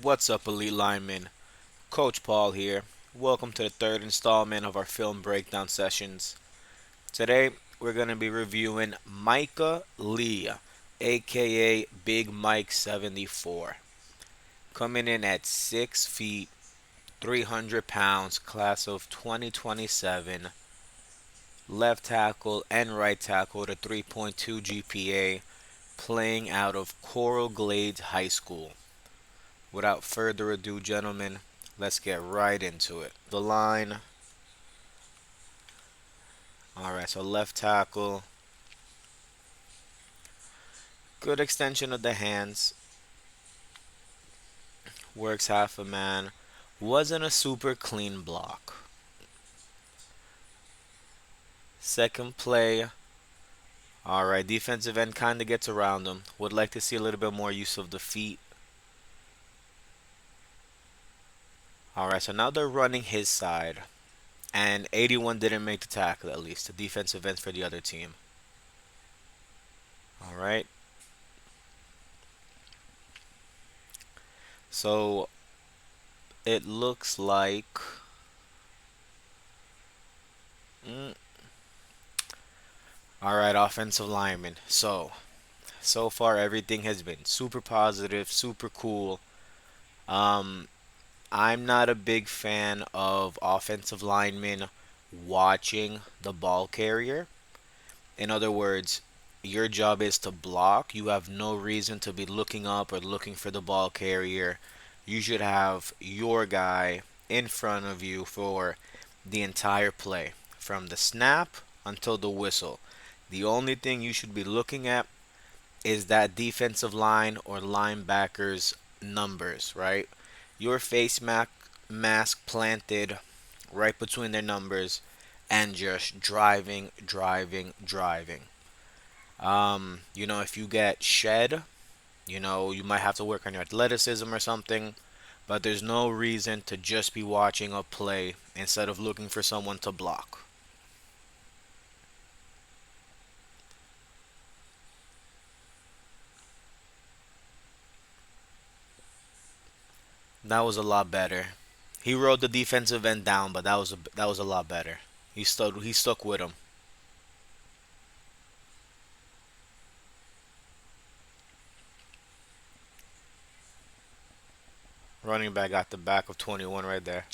What's up, Elite Lineman? Coach Paul here. Welcome to the third installment of our film breakdown sessions. Today, we're going to be reviewing Micah Lee, aka Big Mike 74. Coming in at 6 feet, 300 pounds, class of 2027. Left tackle and right tackle with a 3.2 GPA, playing out of Coral Glades High School. Without further ado, gentlemen, let's get right into it. The line. Alright, so left tackle. Good extension of the hands. Works half a man. Wasn't a super clean block. Second play. Alright, defensive end kind of gets around him. Would like to see a little bit more use of the feet. Alright, so now they're running his side. And 81 didn't make the tackle, at least. The defensive end for the other team. Alright. So it looks like. Mm, all right, offensive lineman. So far everything has been super positive, super cool. Um, I'm not a big fan of offensive linemen watching the ball carrier. In other words, your job is to block. You have no reason to be looking up or looking for the ball carrier. You should have your guy in front of you for the entire play, from the snap until the whistle. The only thing you should be looking at is that defensive line or linebacker's numbers, right? Your mask planted right between their numbers and just driving, driving, driving. If you get shed, you might have to work on your athleticism or something, but there's no reason to just be watching a play instead of looking for someone to block. That was a lot better. He rode the defensive end down, but that was a lot better. He stuck with him. Running back got the back of 21 right there.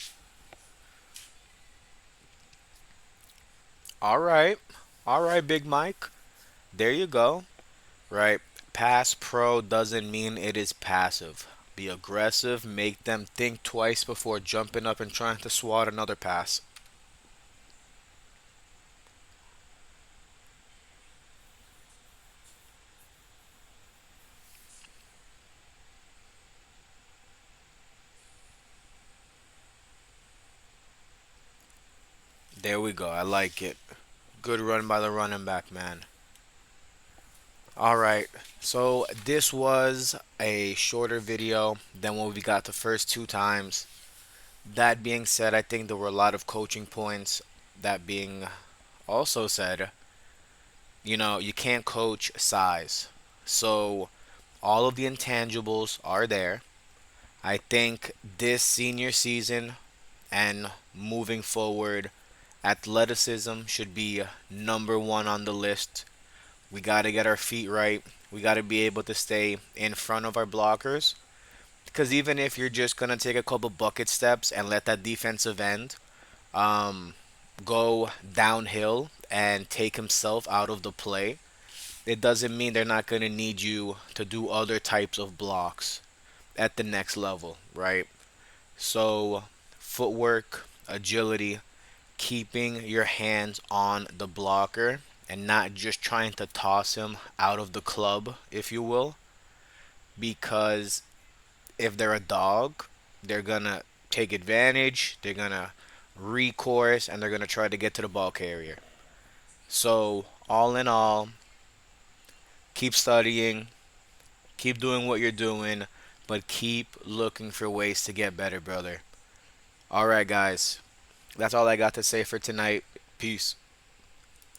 All right. All right, Big Mike. There you go. Right. Pass pro doesn't mean it is passive. Be aggressive, make them think twice before jumping up and trying to swat another pass. There we go. I like it. Good run by the running back, man. All right. So this was a shorter video than what we got the first two times. That being said, I think there were a lot of coaching points. That being also said, you can't coach size. So all of the intangibles are there. I think this senior season and moving forward, athleticism should be number one on the list. We got to get our feet right. We got to be able to stay in front of our blockers. Because even if you're just going to take a couple bucket steps and let that defensive end um, go downhill and take himself out of the play, it doesn't mean they're not going to need you to do other types of blocks at the next level, right? So, footwork, agility, keeping your hands on the blocker and not just trying to toss him out of the club, if you will, because if they're a dog, they're gonna take advantage, they're gonna recourse, and they're gonna try to get to the ball carrier. So, all in all, keep studying, keep doing what you're doing, but keep looking for ways to get better, brother. All right, guys, that's all I got to say for tonight. Peace.